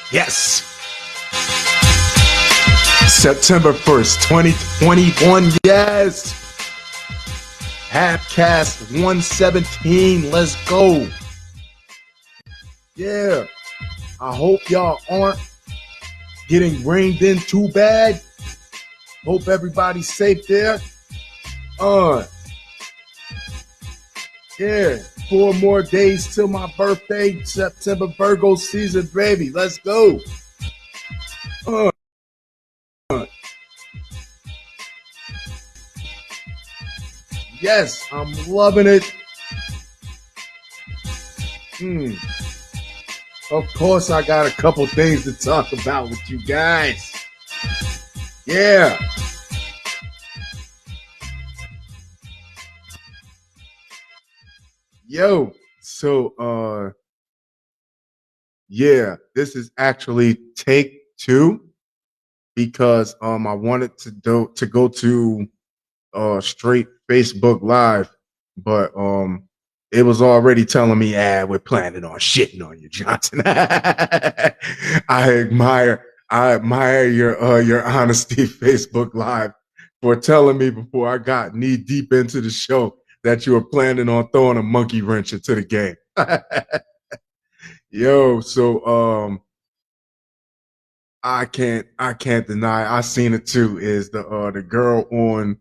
Yes. September 1st, 2021. Yes. Halfcast 117. Let's go. Yeah. I hope y'all aren't getting rained in too bad. Hope everybody's safe there. Yeah. 4 more days till my birthday. September Virgo season, baby. Let's go. Yes, I'm loving it. Of course, I got a couple things to talk about with you guys. Yeah. Yo, so yeah, this is actually take 2 because I wanted to go to straight Facebook Live, but it was already telling me, we're planning on shitting on you, Johnson. I admire your honesty, Facebook Live, for telling me before I got knee deep into the show that you were planning on throwing a monkey wrench into the game. Yo, so I can't deny I seen it too. Is the girl on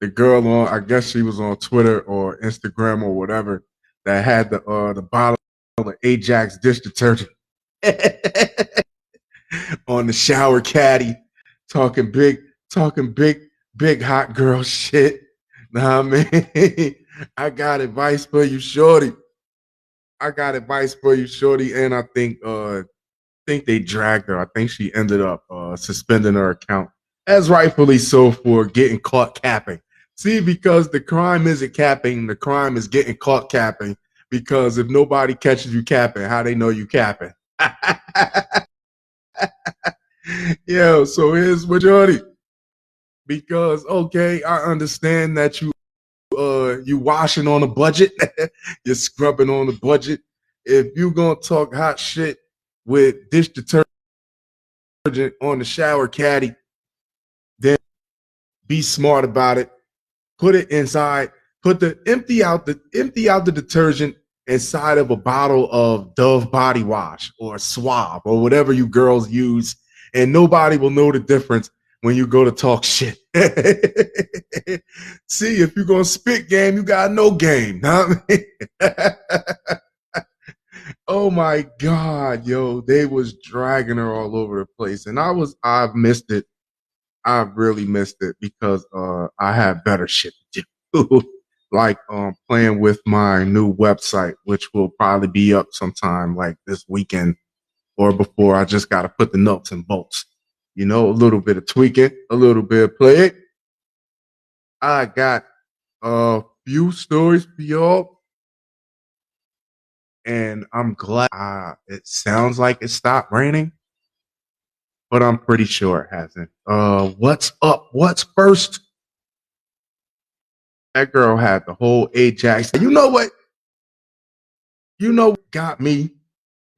I guess she was on Twitter or Instagram or whatever, that had the bottle of Ajax dish detergent on the shower caddy, talking big hot girl shit. Nah, man, I got advice for you, shorty. And I think they dragged her. I think she ended up suspending her account, as rightfully so, for getting caught capping. See, because the crime isn't capping, the crime is getting caught capping. Because if nobody catches you capping, how they know you capping? Yo, so here's majority. Because okay, I understand that you washing on a budget, you're scrubbing on the budget. If you gonna talk hot shit with dish detergent on the shower caddy, then be smart about it. Put it inside. Empty out the detergent inside of a bottle of Dove body wash or Suave or whatever you girls use, and nobody will know the difference when you go to talk shit. See, if you're gonna spit game, you got no game. Huh? Oh my God, yo, they was dragging her all over the place, and I've missed it. I've really missed it because I had better shit to do. Like playing with my new website, which will probably be up sometime like this weekend or before. I just got to put the nuts and bolts. A little bit of tweaking, a little bit of play. I got a few stories for y'all, and I'm glad it sounds like it stopped raining, but I'm pretty sure it hasn't. What's up? What's first? That girl had the whole Ajax. You know what? What got me?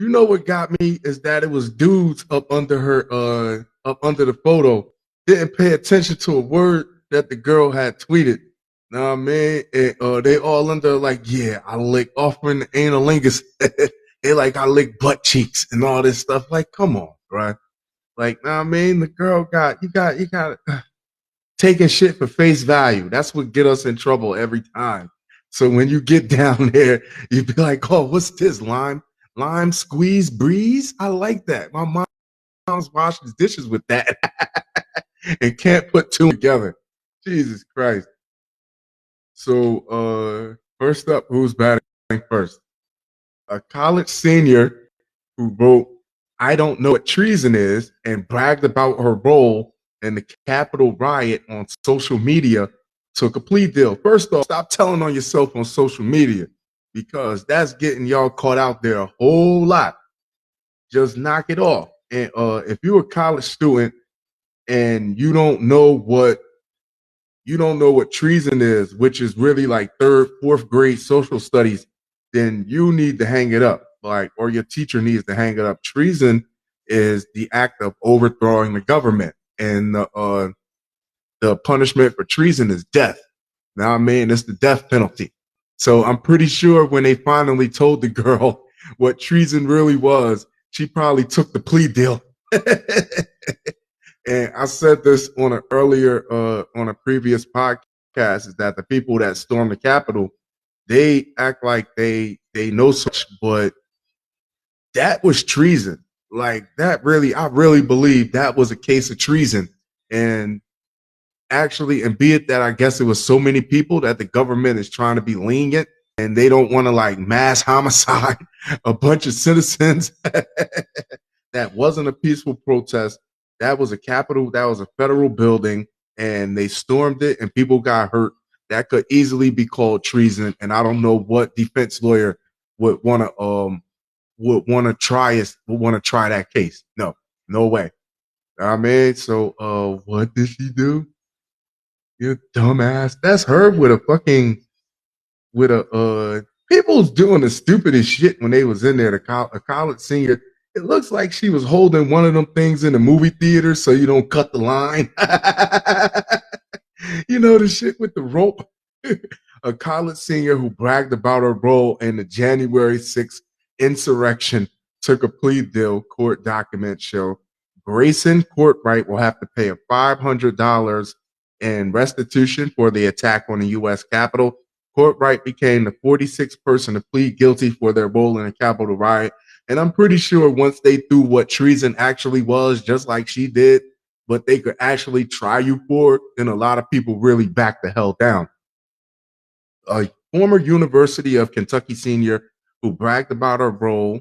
What got me is that it was dudes up under the photo. Didn't pay attention to a word that the girl had tweeted. Nah, man, they all under like, yeah, I lick offering the analingus. They like, I lick butt cheeks and all this stuff. Like, come on, right? Like, nah, man, the girl you got taking shit for face value. That's what get us in trouble every time. So when you get down there, you be like, oh, what's this? Lime squeeze breeze? I like that. My mom's washing dishes with that and can't put two together. Jesus Christ. So first up, who's batting first? A college senior who wrote, I don't know what treason is, and bragged about her role in the Capitol riot on social media, took a plea deal. First off, stop telling on yourself on social media, because that's getting y'all caught out there a whole lot. Just knock it off. And if you're a college student and you don't know what treason is, which is really like 3rd, 4th grade social studies, then you need to hang it up. Or your teacher needs to hang it up. Treason is the act of overthrowing the government, and the punishment for treason is death. Now, I mean, it's the death penalty. So I'm pretty sure when they finally told the girl what treason really was, she probably took the plea deal. And I said this on on a previous podcast, is that the people that stormed the Capitol, they act like they know such, but that was treason. Like that really, I really believe that was a case of treason. And actually, and be it that I guess it was so many people that the government is trying to be lenient and they don't want to like mass homicide a bunch of citizens. That wasn't a peaceful protest. That was a Capitol, that was a federal building, and they stormed it and people got hurt. That could easily be called treason. And I don't know what defense lawyer would want to try that case. No, no way. I mean, so what did she do? You dumbass. That's her with a fucking with a people's doing the stupidest shit when they was in there. A college senior. It looks like she was holding one of them things in the movie theater so you don't cut the line. You know the shit with the rope. A college senior who bragged about her role in the January 6th insurrection took a plea deal. Court documents show Grayson Courtwright will have to pay a $500 in restitution for the attack on the U.S. Capitol. Courtwright became the 46th person to plead guilty for their role in the Capitol riot. And I'm pretty sure once they threw what treason actually was, just like she did, but they could actually try you for it, then a lot of people really back the hell down. A former University of Kentucky senior who bragged about her role,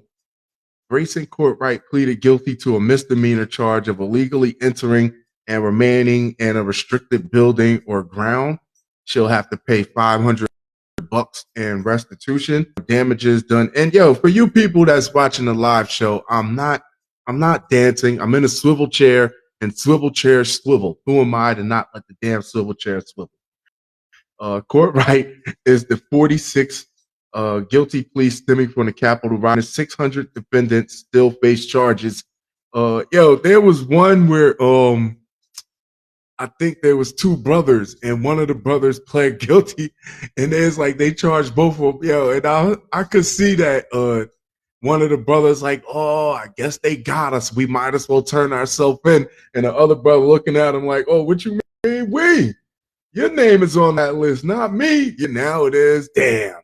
Grayson Courtwright, pleaded guilty to a misdemeanor charge of illegally entering and remaining in a restricted building or ground. She'll have to pay $500 in restitution, damages done. And yo, for you people that's watching the live show, I'm not dancing. I'm in a swivel chair, and swivel chairs swivel. Who am I to not let the damn swivel chair swivel? Courtwright is the 46th guilty plea stemming from the Capitol riot. 600 defendants still face charges. Yo, there was one where I think there was two brothers, and one of the brothers pled guilty, and there's like they charged both of them. Yo, and I could see that one of the brothers like, oh, I guess they got us. We might as well turn ourselves in. And the other brother looking at him like, oh, what you mean we? Your name is on that list, not me. Yeah, now it is. Damn.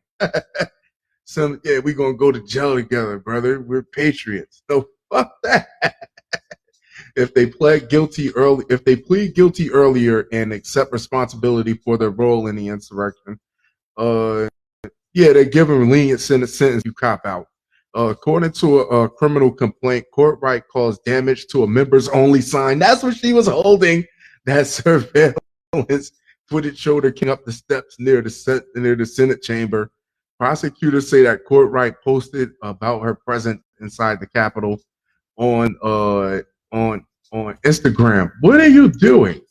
Yeah, we gonna go to jail together, brother. We're patriots. So fuck that. If they plead guilty earlier and accept responsibility for their role in the insurrection, yeah, they give them a lenient sentence. You cop out. According to a criminal complaint, Courtwright caused damage to a members-only sign. That's what she was holding. That surveillance footage showed her king up the steps near the Senate chamber. Prosecutors say that Courtwright posted about her presence inside the Capitol on Instagram. What are you doing?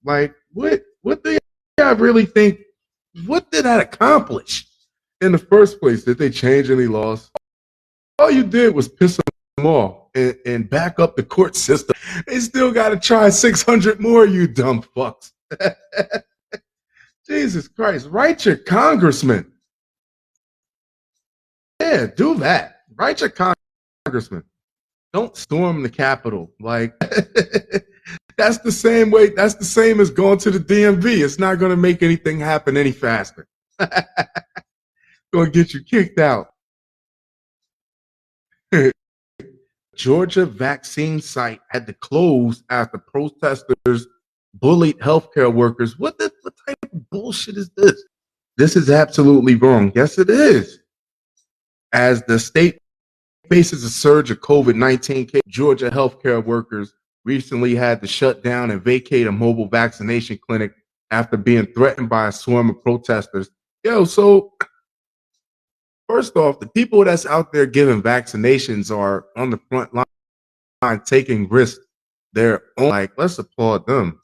Like, what do I really think? What did that accomplish in the first place? Did they change any laws? All you did was piss them off and back up the court system. They still got to try 600 more, you dumb fucks. Jesus Christ, write your congressman. Yeah, do that. Write your congressman. Don't storm the Capitol. Like, that's the same way. That's the same as going to the DMV. It's not going to make anything happen any faster. Going to get you kicked out. Georgia vaccine site had to close after protesters bullied healthcare workers. What type of bullshit is this? This is absolutely wrong. Yes, it is. As the state faces a surge of COVID-19 cases, Georgia healthcare workers recently had to shut down and vacate a mobile vaccination clinic after being threatened by a swarm of protesters. Yo, so first off, the people that's out there giving vaccinations are on the front line taking risks. They're like, let's applaud them.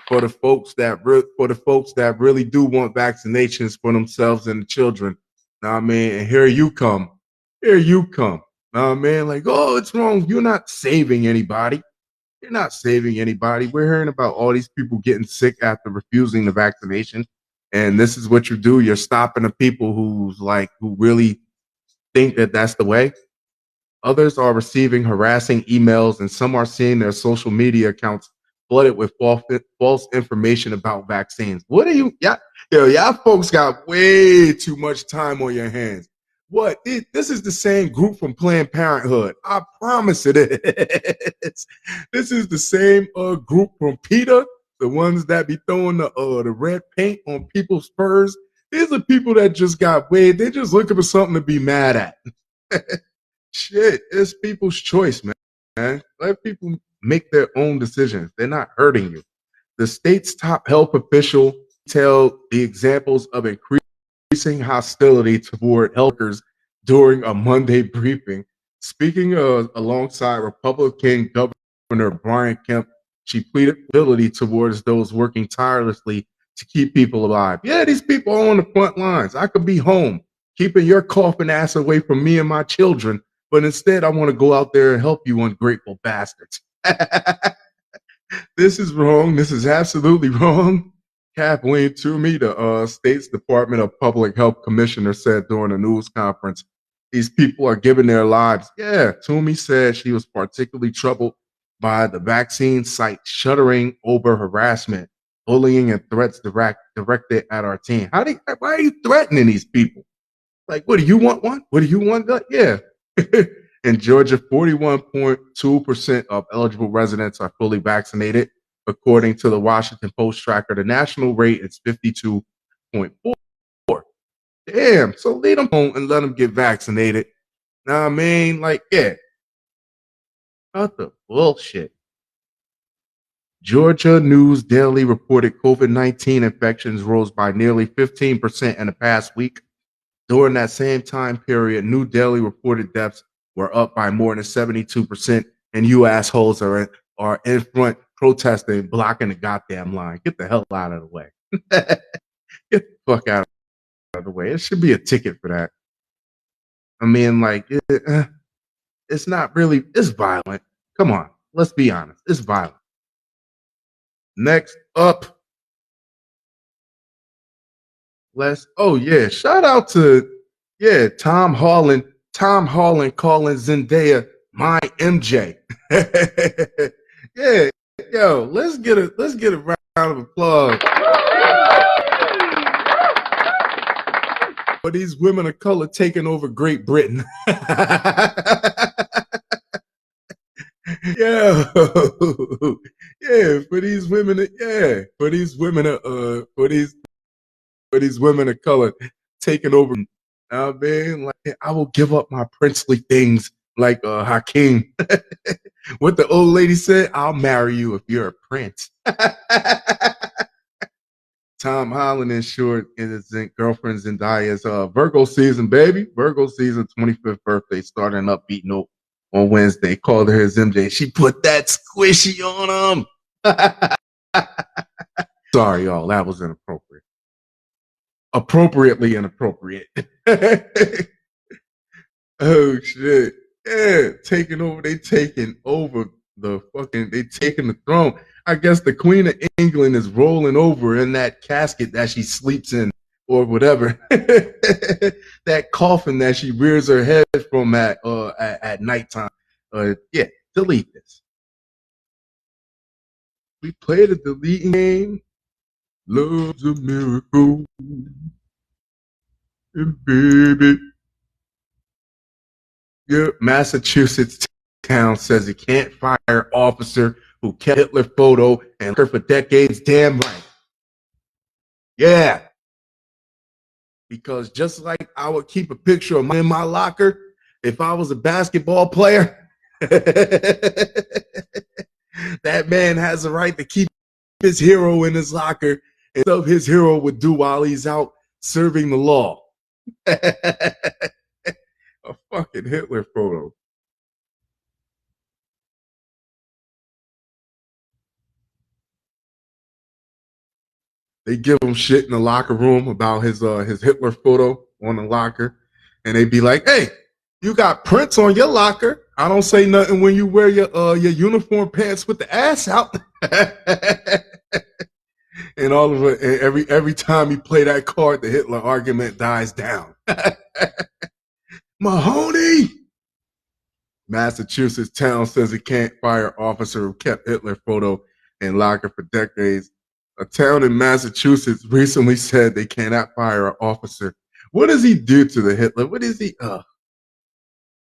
For the folks that really do want vaccinations for themselves and the children, Nah, man, and here you come. Here you come. Nah, man, like, oh, it's wrong. You're not saving anybody. You're not saving anybody. We're hearing about all these people getting sick after refusing the vaccination. And this is what you do. You're stopping the people who really think that that's the way. Others are receiving harassing emails, and some are seeing their social media accounts flooded with false information about vaccines. What are you, y'all folks got way too much time on your hands. What? This is the same group from Planned Parenthood. I promise it is. This is the same group from PETA, the ones that be throwing the red paint on people's furs. These are people that just got way, they're just looking for something to be mad at. Shit, it's people's choice, man. Let people make their own decisions. They're not hurting you. The state's top health official detailed the examples of increasing hostility toward health workers during a Monday briefing. Speaking alongside Republican Governor Brian Kemp, she pleaded civility towards those working tirelessly to keep people alive. Yeah, these people are on the front lines. I could be home, keeping your coughing ass away from me and my children, but instead I want to go out there and help you ungrateful bastards. This is wrong. This is absolutely wrong. Kathleen Toomey, the state's Department of Public Health Commissioner, said during a news conference, these people are giving their lives. Yeah, Toomey said she was particularly troubled by the vaccine site shuddering over harassment, bullying, and threats directed at our team. Why are you threatening these people? Like, what do you want one? What do you want? Yeah. In Georgia, 41.2% of eligible residents are fully vaccinated. According to the Washington Post tracker, the national rate is 52.4. Damn. So leave them home and let them get vaccinated. Nah, I mean, like, yeah. What the bullshit? Georgia News Daily reported COVID-19 infections rose by nearly 15% in the past week. During that same time period, New Delhi reported deaths were up by more than 72%, and you assholes are in front protesting, blocking the goddamn line. Get the hell out of the way. Get the fuck out of the way. It should be a ticket for that. I mean, like, it's not really, it's violent. Come on, let's be honest. It's violent. Next up, shout out to, Tom Holland. Tom Holland calling Zendaya my MJ. Yeah, yo, let's get a round of applause for these women of color taking over Great Britain. Yeah, yeah, for these women, for these women of color taking over. I mean, like, I will give up my princely things like Hakeem. What the old lady said, I'll marry you if you're a prince. Tom Holland ensured his girlfriend Zendaya's Virgo season, baby. Virgo season, 25th birthday, starting up beating note on Wednesday. Called her his MJ. She put that squishy on him. Sorry, y'all. That was inappropriate. Appropriately inappropriate. Oh shit. Yeah, they taking over they taking the throne. I guess the Queen of England is rolling over in that casket that she sleeps in or whatever. That coffin that she rears her head from at nighttime. Yeah, delete this. We played a deleting game. Love's a miracle. And baby. Yeah, Massachusetts town says it can't fire officer who kept Hitler photo and her for decades. Damn right. Yeah. Because just like I would keep a picture of in my locker if I was a basketball player, that man has a right to keep his hero in his locker and stuff his hero would do while he's out serving the law. A fucking Hitler photo. They give him shit in the locker room about his Hitler photo on the locker, and they'd be like, "Hey, you got prints on your locker. I don't say nothing when you wear your uniform pants with the ass out." And all of it, and every time you play that card, the Hitler argument dies down. Mahoney, Massachusetts town says it can't fire officer who kept Hitler photo in locker for decades. A town in Massachusetts recently said they cannot fire an officer. What does he do to the Hitler? What is he?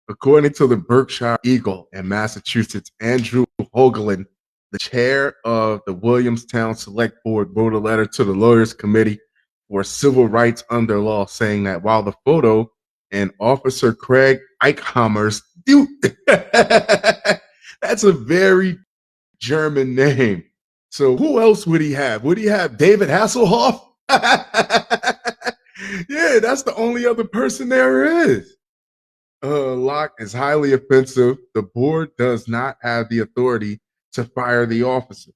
According to the Berkshire Eagle in Massachusetts, Andrew Hoagland, the chair of the Williamstown Select Board, wrote a letter to the Lawyers Committee for Civil Rights Under Law saying that while the photo and Officer Craig Eichhammer's that's a very German name. So who else would he have? Would he have David Hasselhoff? Yeah, that's the only other person there is. Locke is highly offensive. The board does not have the authority to fire the officer.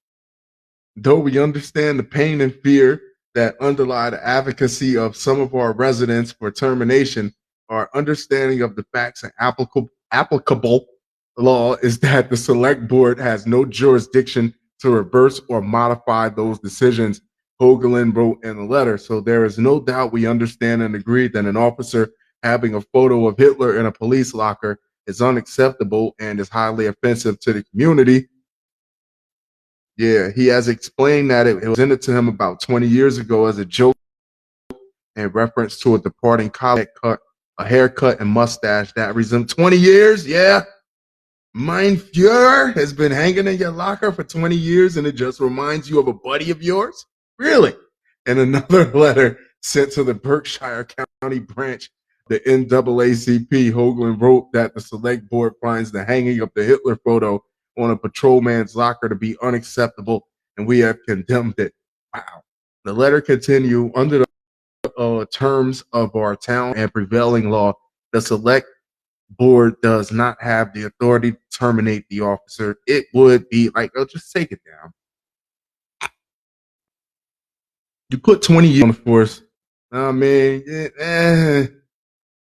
Though we understand the pain and fear that underlie the advocacy of some of our residents for termination, our understanding of the facts and applicable law is that the select board has no jurisdiction to reverse or modify those decisions, Hoagland wrote in the letter. So there is no doubt we understand and agree that an officer having a photo of Hitler in a police locker is unacceptable and is highly offensive to the community. Yeah, he has explained that it was presented to him about 20 years ago as a joke in reference to a departing colleague cut, a haircut and mustache that resembled 20 years. Yeah. Mein Fuhrer has been hanging in your locker for 20 years and it just reminds you of a buddy of yours? Really? In another letter sent to the Berkshire County branch, the NAACP, Hoagland wrote that the select board finds the hanging of the Hitler photo on a patrolman's locker to be unacceptable, and we have condemned it. Wow. The letter continued under the terms of our town and prevailing law. The select board does not have the authority to terminate the officer. It would be like, oh, just take it down. You put 20 years on the force. I mean,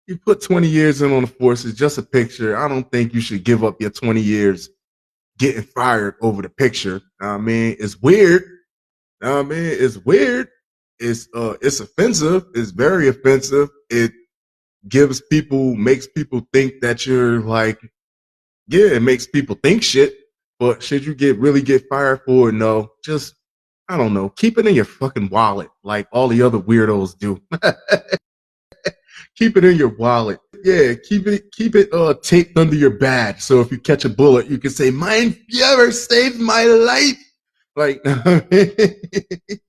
you put 20 years in on the force. It's just a picture. I don't think you should give up your 20 years getting fired over the picture. I mean, it's weird. I mean, it's weird. It's offensive. It's very offensive. It makes people think that you're like, yeah, it makes people think shit. But should you really get fired for it? No, just, I don't know, keep it in your fucking wallet like all the other weirdos do. Keep it in your wallet. Yeah, keep it taped under your badge. So if you catch a bullet, you can say, "Mein Fuhrer saved my life." Like, the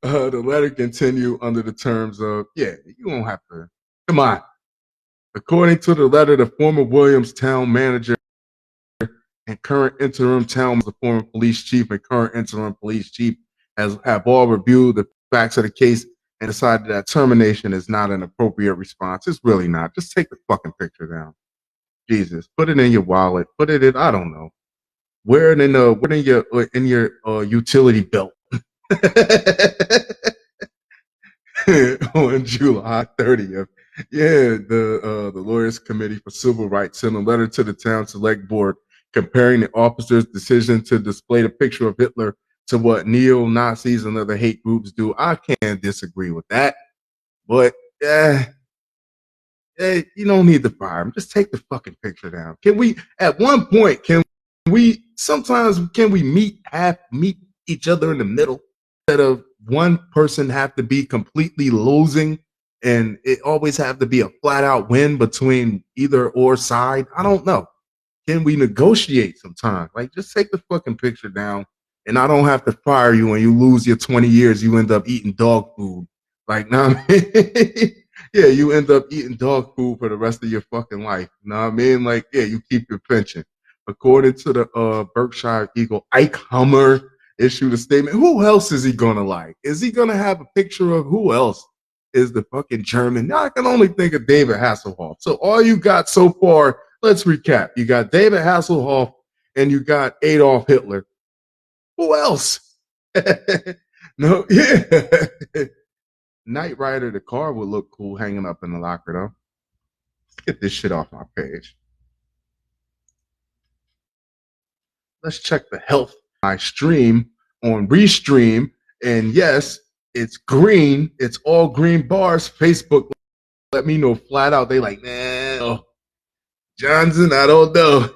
letter continued under the terms of, yeah, you won't have to. Come on. According to the letter, the former Williamstown manager and current interim town, the former police chief and current interim police chief have all reviewed the facts of the case and decided that termination is not an appropriate response. It's really not. Just take the fucking picture down. Jesus, put it in your wallet. Put it in, I don't know. Wear it in your utility belt. On July 30th. Yeah, the Lawyers Committee for Civil Rights sent a letter to the town select board comparing the officer's decision to display the picture of Hitler to what neo-Nazis and other hate groups do. I can't disagree with that. But you don't need to fire him. Just take the fucking picture down. Can we, at one point, can we meet each other in the middle instead of one person have to be completely losing and it always have to be a flat out win between either or side? I don't know. Can we negotiate sometimes? Like, just take the fucking picture down and I don't have to fire you and you lose your 20 years. You end up eating dog food. Like, nah, yeah, you end up eating dog food for the rest of your fucking life. You know what I mean? Like, yeah, you keep your pension. According to the Berkshire Eagle, Ike Hummer issued a statement. Who else is he gonna like? Is he gonna have a picture of who else is the fucking German? Now I can only think of David Hasselhoff. So all you got so far, let's recap. You got David Hasselhoff and you got Adolf Hitler. Who else? No, yeah. Knight Rider, the car would look cool hanging up in the locker though. Let's get this shit off my page. Let's check the health of my stream on Restream. And yes, it's green. It's all green bars. Facebook let me know flat out. They like, man, oh, Johnson, I don't know.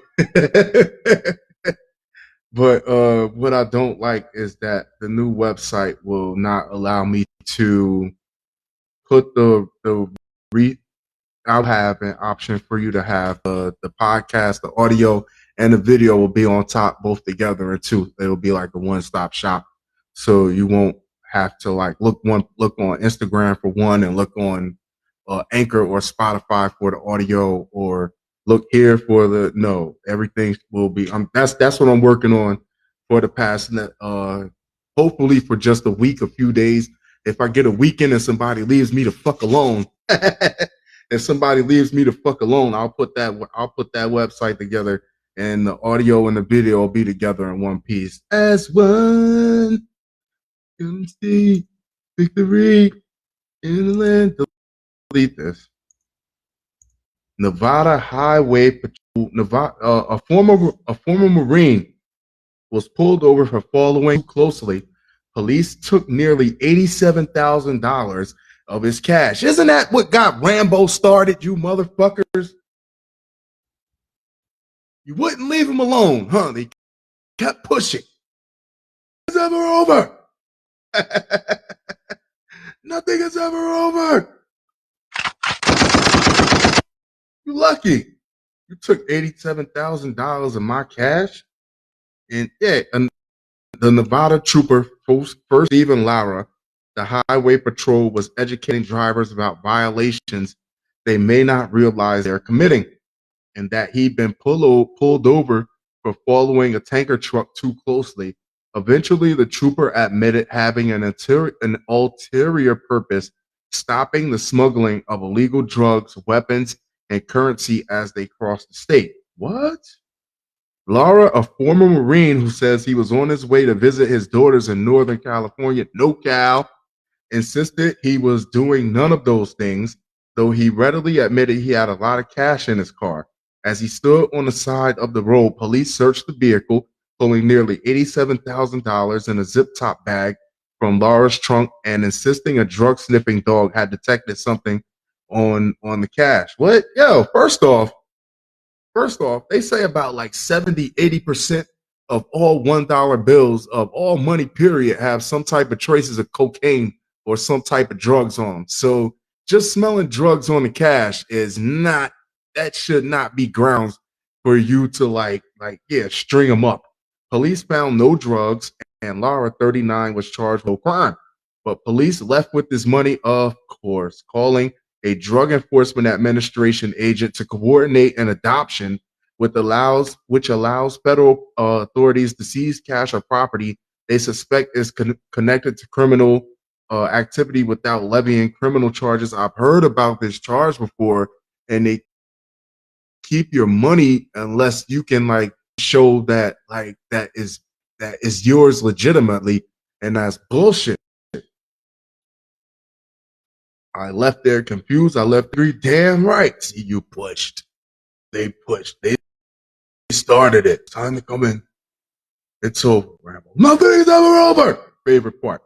But what I don't like is that the new website will not allow me to put I'll have an option for you to have the podcast, the audio, and the video will be on top both together, and two, it'll be like a one-stop shop. So you won't have to like look on Instagram for one and look on Anchor or Spotify for the audio, or look here for the no. Everything will be. That's what I'm working on for the past. Hopefully for just a week, a few days. If I get a weekend and somebody leaves me the fuck alone. If somebody leaves me the fuck alone, I'll put that website together, and the audio and the video will be together in one piece. As one can see victory in the land. Delete this. Nevada Highway Patrol. A former Marine was pulled over for following closely. Police took nearly $87,000 of his cash. Isn't that what got Rambo started, you motherfuckers? You wouldn't leave him alone, huh? They kept pushing. It's ever over. Nothing is ever over. You lucky. You took $87,000 of my cash. And yeah, and the Nevada trooper, first Stephen Lara, the Highway Patrol was educating drivers about violations they may not realize they're committing, and that he'd been pulled over for following a tanker truck too closely. Eventually, the trooper admitted having an ulterior purpose, stopping the smuggling of illegal drugs, weapons, and currency as they crossed the state. What? Lara, a former Marine who says he was on his way to visit his daughters in Northern California, NoCal, insisted he was doing none of those things, though he readily admitted he had a lot of cash in his car. As he stood on the side of the road, police searched the vehicle, pulling nearly $87,000 in a zip-top bag from Lara's trunk and insisting a drug-sniffing dog had detected something on the cash. What? Yo, first off, they say about like 70-80% of all $1 bills of all money, period, have some type of traces of cocaine or some type of drugs on them. So just smelling drugs on the cash should not be grounds for you to string them up. Police found no drugs, and Lara, 39, was charged with no crime. But police left with this money, of course, calling a Drug Enforcement Administration agent to coordinate an adoption which allows federal authorities to seize cash or property they suspect is connected to criminal activity without levying criminal charges. I've heard about this charge before, and they keep your money unless you can show that that is yours legitimately, and that's bullshit. I left there confused. I left three damn right. See, you pushed. They pushed. They started it. Time to come in. It's over, Rambo. Nothing's ever over. Favorite part.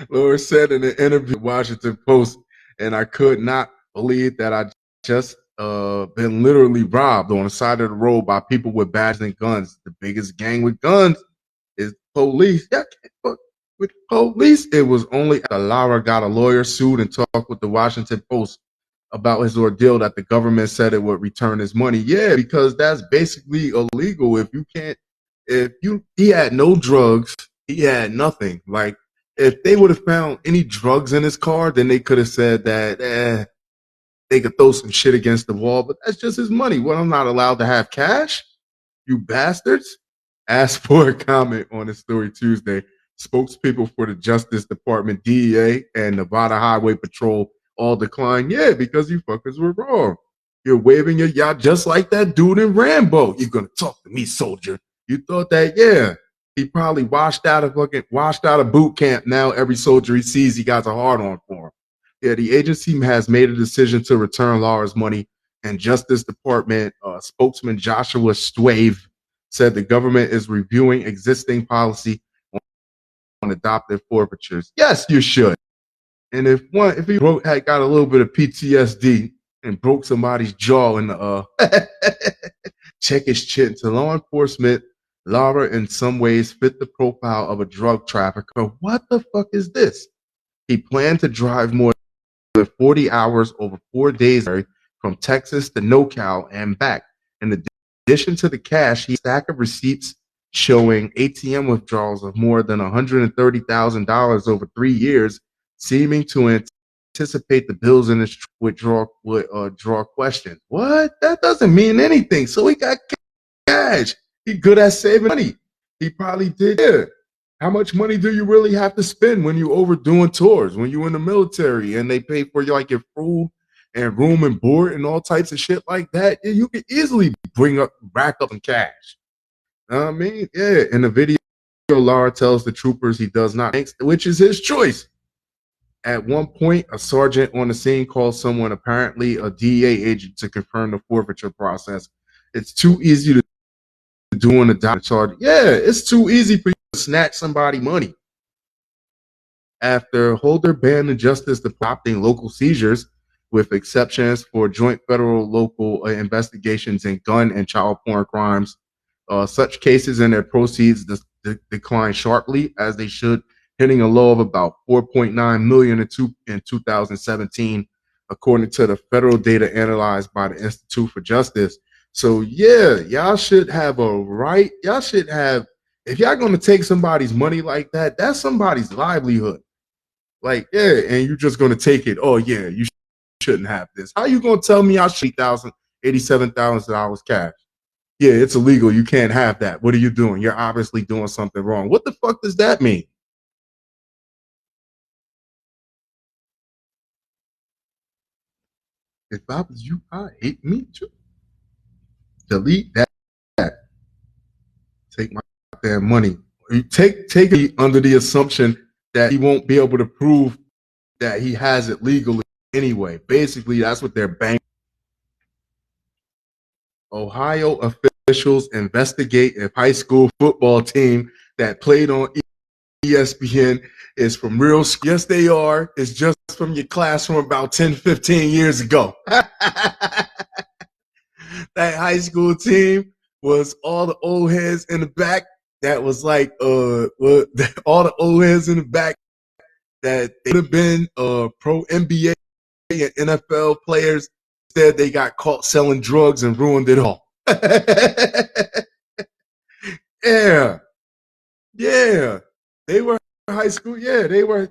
Laura said in an interview with Washington Post, and I could not believe that I just been literally robbed on the side of the road by people with badges and guns. The biggest gang with guns is police. Yeah, with police. It was only after Lara got a lawyer, sued, and talked with the Washington Post about his ordeal that the government said it would return his money. Yeah, because that's basically illegal. He had no drugs, he had nothing. Like, if they would have found any drugs in his car, then they could have said that they could throw some shit against the wall, but that's just his money. Well, I'm not allowed to have cash, you bastards. Asked for a comment on the story Tuesday. Spokespeople for the Justice Department, DEA, and Nevada Highway Patrol all declined. Yeah, because you fuckers were wrong. You're waving your yacht just like that dude in Rambo. You're going to talk to me, soldier. You thought that, yeah. He probably washed out of boot camp. Now every soldier he sees, he got a hard on for him. Yeah, the agency has made a decision to return Laura's money, and Justice Department spokesman Joshua Stwave said the government is reviewing existing policy on adoptive forfeitures. Yes, you should. And if he had got a little bit of PTSD and broke somebody's jaw in the check his chin to law enforcement, Laura in some ways fit the profile of a drug trafficker. What the fuck is this? He planned to drive more than 40 hours over 4 days from Texas to NoCal and back. In addition to the cash, he had a stack of receipts showing ATM withdrawals of more than $130,000 over 3 years, seeming to anticipate the bills in his withdrawal would draw questions. What? That doesn't mean anything. So he got cash. He good at saving money. He probably did. Yeah. How much money do you really have to spend when you overdoing tours, when you in the military and they pay for your food and room and board and all types of shit like that? Yeah, you can easily rack up some cash. You know what I mean? Yeah. In the video, Laura tells the troopers he does not, which is his choice. At one point, a sergeant on the scene calls someone, apparently a DEA agent, to confirm the forfeiture process. It's too easy to do on a document charge. Yeah, it's too easy for you to snatch somebody money. After Holder banned the Justice adopting local seizures, with exceptions for joint federal local investigations in gun and child porn crimes, such cases and their proceeds decline sharply, as they should, hitting a low of about 4.9 million in 2017, according to the federal data analyzed by the Institute for Justice. So yeah, y'all should have a right. Y'all should have, if y'all gonna take somebody's money like that, that's somebody's livelihood. Like, yeah, and you're just gonna take it. Oh yeah, you shouldn't have this. How you gonna tell me I should $87,000 cash? Yeah, it's illegal. You can't have that. What are you doing? You're obviously doing something wrong. What the fuck does that mean? If I was you, I hate me too. Delete that. Take my damn money. You take it under the assumption that he won't be able to prove that he has it legally anyway. Basically, that's what they're banking. Ohio officials investigate if high school football team that played on ESPN is from real school. Yes, they are. It's just from your class from about 10, 15 years ago. That high school team was all the old heads in the back. That was like all the old heads in the back that they would have been pro NBA and NFL players. Instead, they got caught selling drugs and ruined it all. Yeah, yeah. They were high school. Yeah, they were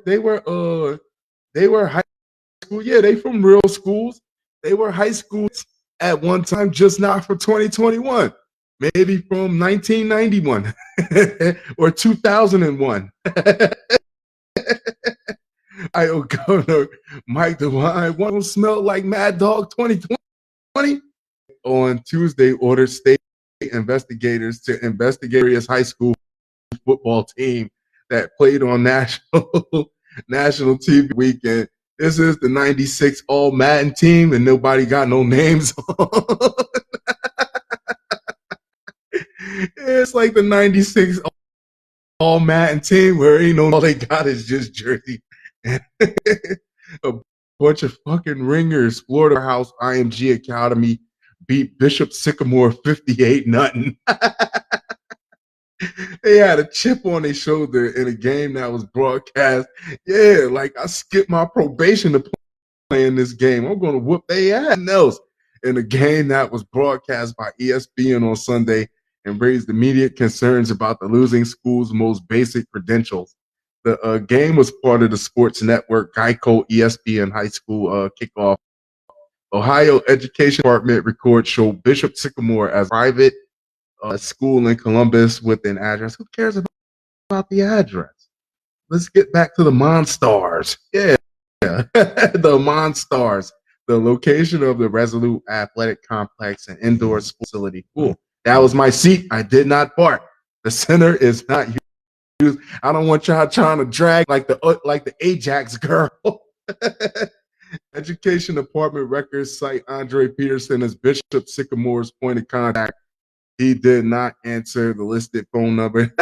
high school. Yeah, they from real schools. They were high schools at one time, just not for 2021. Maybe from 1991 or 2001. Iowa Governor Mike DeWine won't smell like Mad Dog 2020. On Tuesday, ordered state investigators to investigate various high school football team that played on national TV weekend. This is the 96 All Madden team, and nobody got no names on. It's like the 96 All Madden team where ain't no, all they got is just jersey. A bunch of fucking ringers. Florida House IMG Academy beat Bishop Sycamore 58-0. They had a chip on their shoulder in a game that was broadcast. Yeah, like I skipped my probation to playing this game. I'm going to whoop their ass else in a game that was broadcast by ESPN on Sunday and raised immediate concerns about the losing school's most basic credentials. The game was part of the sports network Geico ESPN high school kickoff. Ohio Education Department records show Bishop Sycamore as private school in Columbus with an address. Who cares about the address? Let's get back to the Monstars. Yeah, the Monstars. The location of the Resolute Athletic Complex and indoor facility. Cool. That was my seat. I did not bark. The center is not used. I don't want y'all trying to drag like the Ajax girl. Education Department records cite Andre Peterson as Bishop Sycamore's point of contact. He did not answer the listed phone number.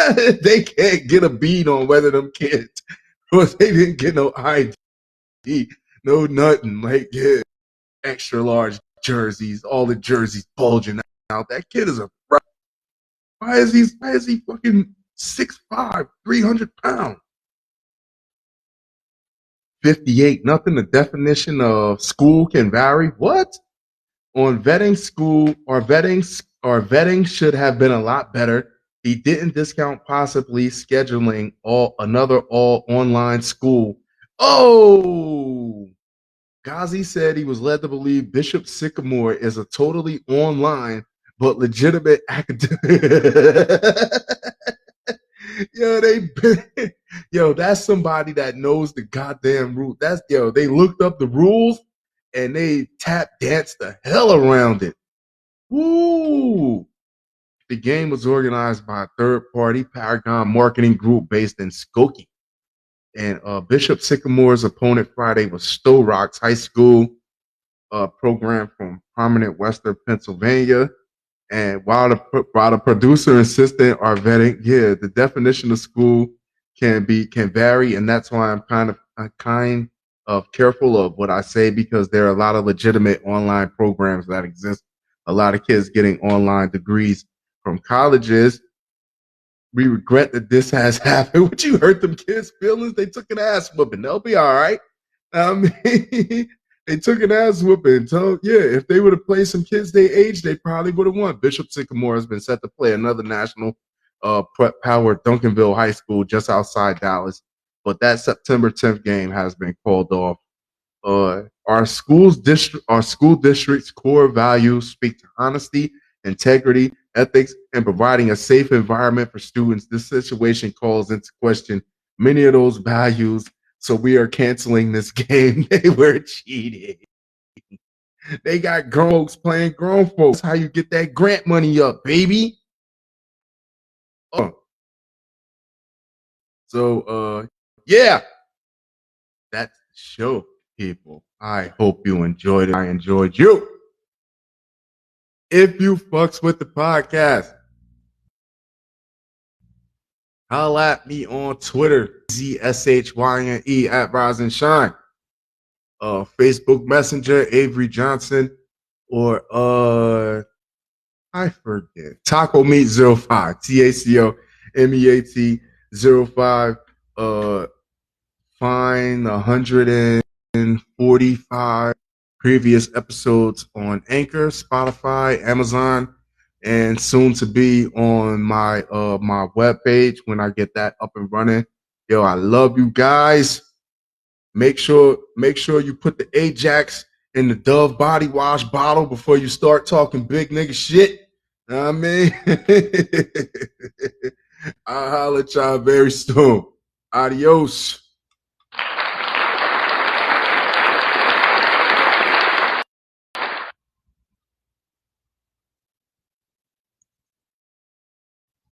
They can't get a bead on whether them kids, because they didn't get no ID, no nothing. Like, yeah, extra large jerseys, all the jerseys bulging out. That kid is a. Why is he fucking 6'5", 300 pounds? 58, nothing. The definition of school can vary. What? On vetting school, our vetting should have been a lot better. He didn't discount possibly scheduling another all online school. Oh, Ghazi said he was led to believe Bishop Sycamore is a totally online but legitimate academic. Yo, that's somebody that knows the goddamn rule. They looked up the rules and they tap danced the hell around it. Woo! The game was organized by a third-party Paragon marketing group based in Skokie. And Bishop Sycamore's opponent Friday was Stowe Rocks High School, program from prominent Western Pennsylvania. And while the producer and assistant are vetting, the definition of school can vary, and that's why I'm kind of careful of what I say, because there are a lot of legitimate online programs that exist. A lot of kids getting online degrees from colleges. We regret that this has happened. Would you hurt them kids' feelings? They took an ass whooping. They'll be all right. I mean, they took an ass whooping. So, if they would have played some kids their age, they probably would have won. Bishop Sycamore has been set to play another national prep power Duncanville High School just outside Dallas. But that September 10th game has been called off. Our school district's core values speak to honesty, integrity, ethics, and providing a safe environment for students. This situation calls into question many of those values. So we are canceling this game. They were cheating. They got grown folks playing grown folks. How you get that grant money up, baby? So, that's the show, people. I hope you enjoyed it. I enjoyed you. If you fucks with the podcast, holla at me on Twitter, ZSHYNE at Rise and Shine. Facebook Messenger, Avery Johnson, or I forget. Taco Meat 05, TACOMEAT 05. Find 145 previous episodes on Anchor, Spotify, Amazon, and soon to be on my my webpage when I get that up and running. Yo, I love you guys. Make sure you put the Ajax in the Dove body wash bottle before you start talking big nigga shit. Know what I mean? I'll holler at y'all very soon. Adios.